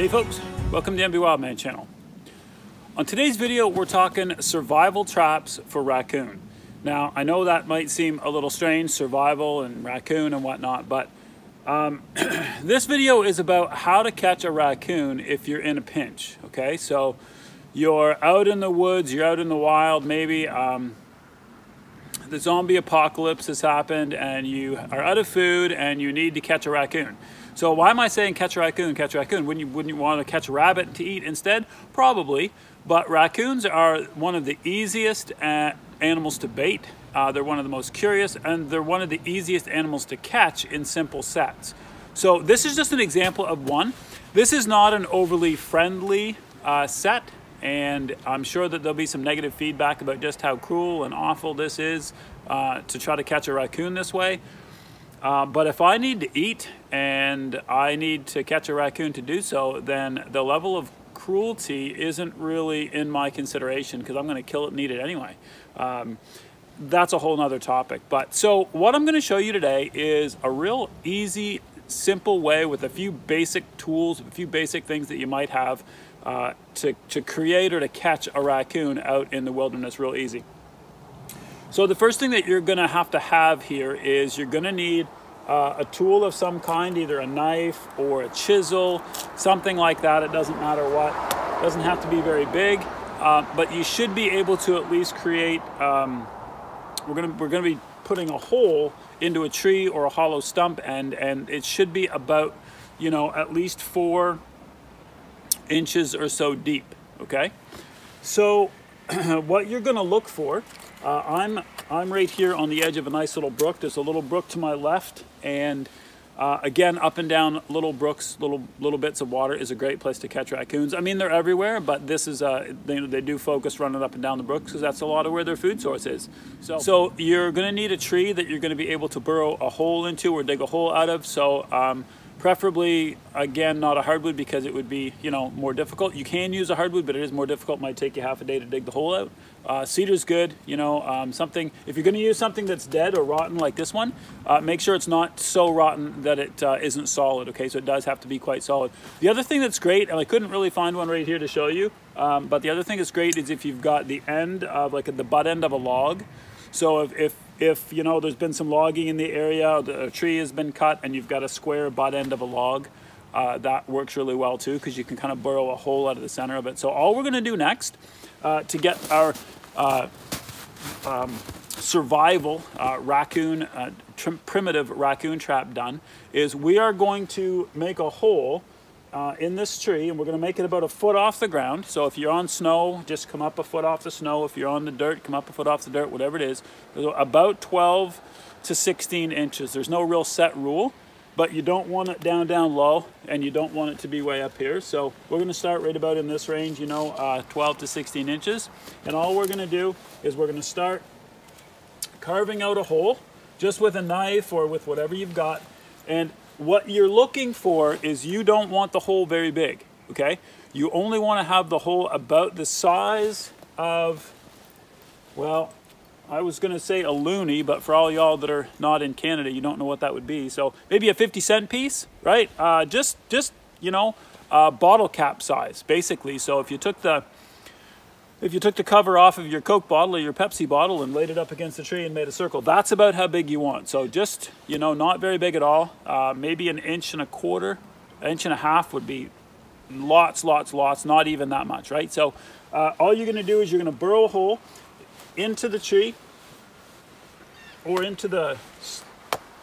Hey folks, welcome to the MB Wildman channel. On today's video, we're talking survival traps for raccoon. Now, I know that might seem a little strange, survival and raccoon and whatnot, but this video is about how to catch a raccoon if you're in a pinch, okay? So you're out in the woods, you're out in the wild, maybe the zombie apocalypse has happened and you are out of food and you need to catch a raccoon. So why am I saying catch a raccoon, catch a raccoon? Wouldn't you want to catch a rabbit to eat instead? Probably, but raccoons are one of the easiest animals to bait. They're one of the most curious, and they're one of the easiest animals to catch in simple sets. So this is just an example of one. This is not an overly friendly set, and I'm sure that there'll be some negative feedback about just how cruel and awful this is to try to catch a raccoon this way. But if I need to eat and I need to catch a raccoon to do so, then the level of cruelty isn't really in my consideration because I'm going to kill it and eat it anyway. That's a whole nother topic. But so what I'm going to show you today is a real easy, simple way with a few basic tools, a few basic things that you might have to create or to catch a raccoon out in the wilderness real easy. So the first thing that you're going to have here is you're going to need a tool of some kind, either a knife or a chisel, something like that. It doesn't matter what. It doesn't have to be very big, but you should be able to at least create. We're going to be putting a hole into a tree or a hollow stump end, and it should be about, you know, at least 4 inches or so deep. Okay, so what you're going to look for. I'm right here on the edge of a nice little brook. There's a little brook to my left, and again, up and down little brooks, little bits of water is a great place to catch raccoons. I mean, they're everywhere, but this is they do focus running up and down the brooks because that's a lot of where their food source is. So you're going to need a tree that you're going to be able to burrow a hole into or dig a hole out of. So preferably, again, not a hardwood because it would be, you know, more difficult. You can use a hardwood, but it is more difficult. It might take you half a day to dig the hole out. Cedar's good, you know, something, if you're going to use something that's dead or rotten like this one, make sure it's not so rotten that it isn't solid, okay? So it does have to be quite solid. The other thing that's great, and I couldn't really find one right here to show you, but the other thing that's great is if you've got the end of, like the butt end of a log. So if you know, there's been some logging in the area, a tree has been cut, and you've got a square butt end of a log, that works really well too, because you can kind of burrow a hole out of the center of it. So all we're going to do next to get our survival raccoon, primitive raccoon trap done is we are going to make a hole in this tree, and we're going to make it about 1 foot off the ground. So if you're on snow, just come up 1 foot off the snow. If you're on the dirt, come up 1 foot off the dirt, whatever it is. About 12 to 16 inches. There's no real set rule, but you don't want it down low, and you don't want it to be way up here. So we're going to start right about in this range, you know, 12 to 16 inches. And all we're going to do is we're going to start carving out a hole just with a knife or with whatever you've got. And what you're looking for is you don't want the hole very big, okay? You only want to have the hole about the size of, well, I was going to say a loonie, but for all y'all that are not in Canada, you don't know what that would be. So maybe a 50-cent piece, right? Just you know, bottle cap size, basically. So if you took the cover off of your Coke bottle or your Pepsi bottle and laid it up against the tree and made a circle, that's about how big you want. So just, you know, not very big at all. Maybe 1.25 inches, 1.5 inches would be lots, not even that much, right? So all you're going to do is you're going to burrow a hole into the tree or into the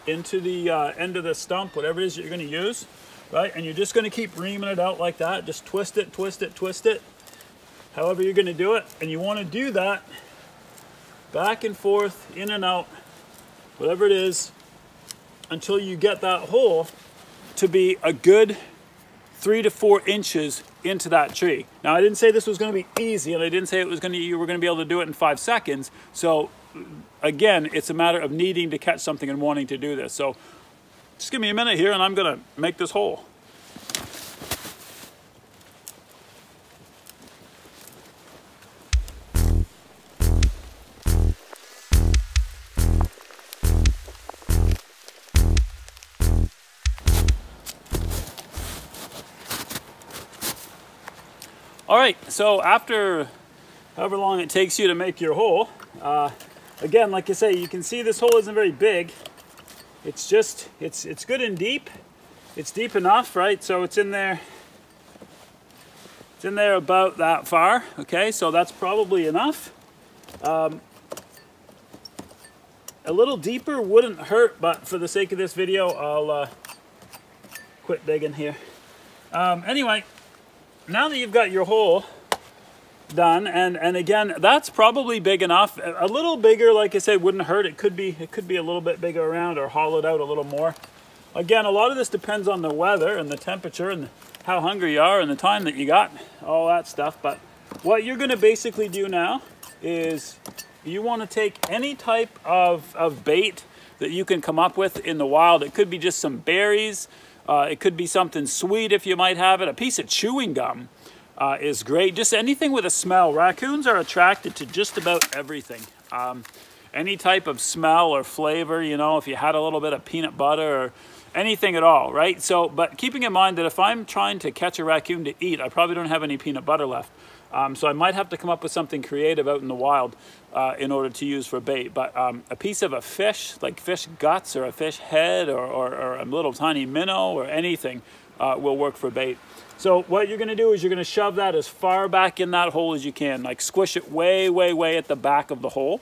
end of the stump, whatever it is you're going to use, right? And you're just going to keep reaming it out like that. Just twist it, however you're going to do it. And you want to do that back and forth, in and out, whatever it is, until you get that hole to be a good 3 to 4 inches into that tree. Now, I didn't say this was going to be easy, and I didn't say you were going to be able to do it in 5 seconds. So again, it's a matter of needing to catch something and wanting to do this. So just give me a minute here and I'm going to make this hole. All right, so after however long it takes you to make your hole, again, like I say, you can see this hole isn't very big. It's just, it's good and deep. It's deep enough, right? So it's in there. It's in there about that far. Okay, so that's probably enough. A little deeper wouldn't hurt, but for the sake of this video, I'll quit digging here. Anyway, now that you've got your hole done, and again, that's probably big enough. A little bigger, like I said, wouldn't hurt. It could be a little bit bigger around or hollowed out a little more. Again, a lot of this depends on the weather and the temperature and how hungry you are and the time that you got, all that stuff. But what you're going to basically do now is you want to take any type of bait that you can come up with in the wild. It could be just some berries. It could be something sweet if you might have it. A piece of chewing gum is great. Just anything with a smell. Raccoons are attracted to just about everything. Any type of smell or flavor, you know, if you had a little bit of peanut butter or anything at all, right? So, but keeping in mind that if I'm trying to catch a raccoon to eat, I probably don't have any peanut butter left. So I might have to come up with something creative out in the wild in order to use for bait. But a piece of a fish, like fish guts or a fish head or a little tiny minnow or anything will work for bait. So what you're going to do is you're going to shove that as far back in that hole as you can. Like squish it way, way, way at the back of the hole.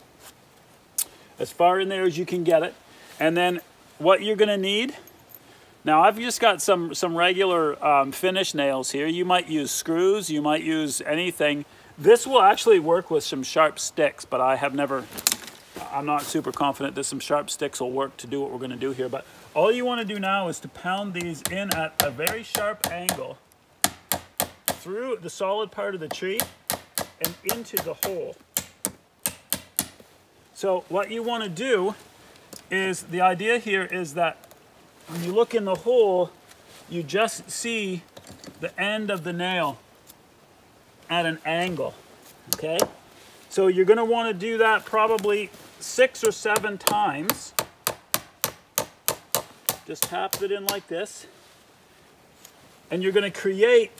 As far in there as you can get it. And then what you're going to need, now I've just got some regular finish nails here. You might use screws, you might use anything. This will actually work with some sharp sticks, but I'm not super confident that some sharp sticks will work to do what we're going to do here. But all you want to do now is to pound these in at a very sharp angle through the solid part of the tree and into the hole. So what you want to do is, the idea here is that when you look in the hole, you just see the end of the nail at an angle, okay? So you're going to want to do that probably 6 or 7 times. Just tap it in like this. And you're going to create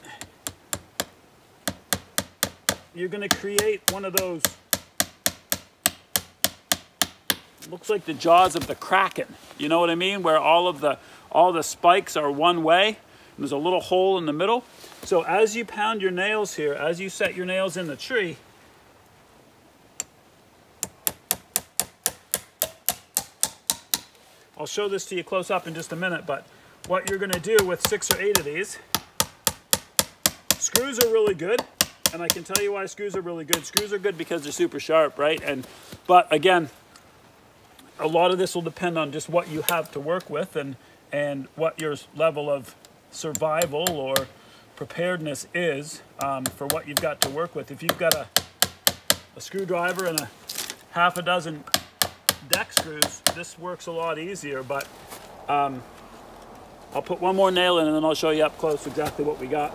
one of those, looks like the jaws of the Kraken. You know what I mean? Where all the spikes are one way. And there's a little hole in the middle. So as you pound your nails here, as you set your nails in the tree, I'll show this to you close up in just a minute, but what you're going to do with 6 or 8 of these, screws are really good. And I can tell you why screws are really good. Screws are good because they're super sharp, right? But again, a lot of this will depend on just what you have to work with and what your level of survival or preparedness is for what you've got to work with. If you've got a screwdriver and a half a dozen deck screws, this works a lot easier. But I'll put one more nail in and then I'll show you up close exactly what we got.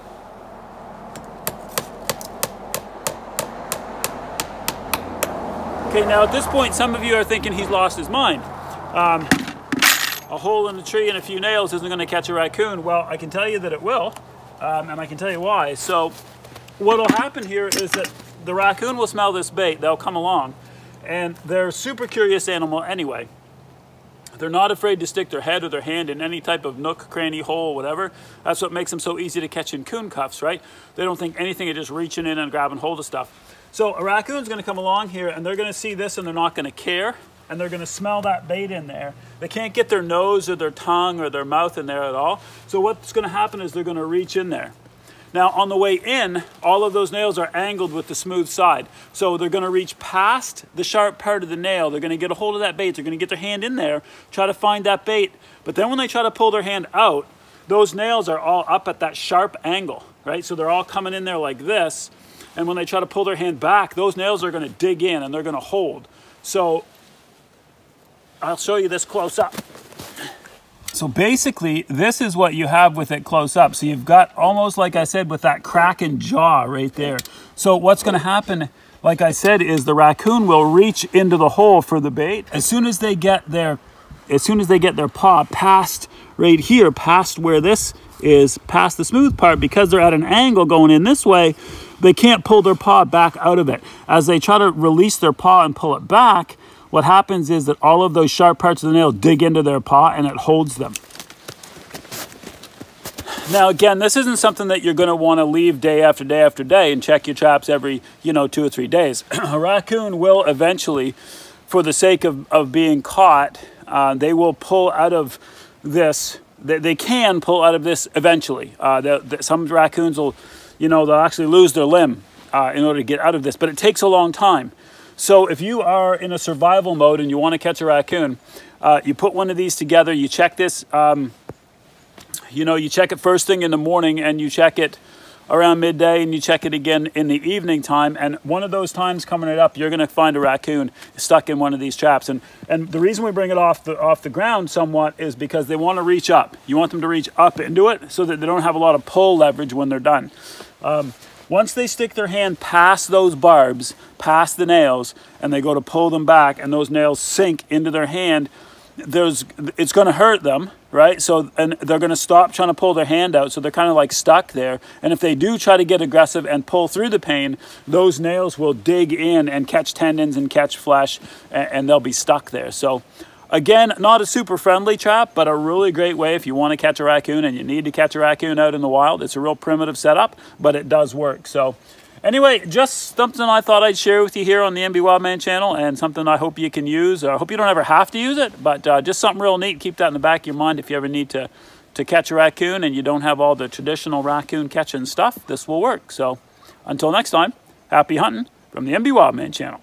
Okay, now at this point, some of you are thinking he's lost his mind. A hole in the tree and a few nails isn't going to catch a raccoon. Well, I can tell you that it will, and I can tell you why. So what will happen here is that the raccoon will smell this bait. They'll come along, and they're a super curious animal anyway. They're not afraid to stick their head or their hand in any type of nook, cranny, hole, whatever. That's what makes them so easy to catch in coon cuffs, right? They don't think anything of just reaching in and grabbing hold of stuff. So a raccoon's going to come along here and they're going to see this and they're not going to care, and they're going to smell that bait in there. They can't get their nose or their tongue or their mouth in there at all. So what's going to happen is they're going to reach in there. Now on the way in, all of those nails are angled with the smooth side. So they're going to reach past the sharp part of the nail. They're going to get a hold of that bait. They're going to get their hand in there, try to find that bait. But then when they try to pull their hand out, those nails are all up at that sharp angle, right? So they're all coming in there like this. And when they try to pull their hand back, those nails are going to dig in and they're going to hold. So I'll show you this close up. So basically, this is what you have with it close up. So you've got almost, like I said, with that Kraken jaw right there. So what's going to happen, like I said, is the raccoon will reach into the hole for the bait. As soon as they get their paw past right here, past where this is, past the smooth part, because they're at an angle going in this way, they can't pull their paw back out of it. As they try to release their paw and pull it back, what happens is that all of those sharp parts of the nail dig into their paw and it holds them. Now, again, this isn't something that you're going to want to leave day after day after day and check your traps every, 2 or 3 days. A raccoon will eventually, for the sake of being caught, they will pull out of this. They can pull out of this eventually. Some raccoons will, they'll actually lose their limb in order to get out of this, but it takes a long time. So if you are in a survival mode and you want to catch a raccoon, you put one of these together, you check this, you check it first thing in the morning and you check it around midday and you check it again in the evening time. And one of those times coming it up, you're going to find a raccoon stuck in one of these traps. And the reason we bring it off the ground somewhat is because they want to reach up. You want them to reach up into it so that they don't have a lot of pull leverage when they're done. Once they stick their hand past those barbs, past the nails, and they go to pull them back and those nails sink into their hand, it's going to hurt them, right? So, and they're going to stop trying to pull their hand out, so they're kind of like stuck there. And if they do try to get aggressive and pull through the pain, those nails will dig in and catch tendons and catch flesh, and they'll be stuck there. So again, not a super friendly trap, but a really great way if you want to catch a raccoon and you need to catch a raccoon out in the wild. It's a real primitive setup, but it does work. So anyway, just something I thought I'd share with you here on the MB Wildman channel, and something I hope you can use. I hope you don't ever have to use it, but just something real neat. Keep that in the back of your mind if you ever need to catch a raccoon and you don't have all the traditional raccoon catching stuff. This will work. So until next time, happy hunting from the MB Wildman channel.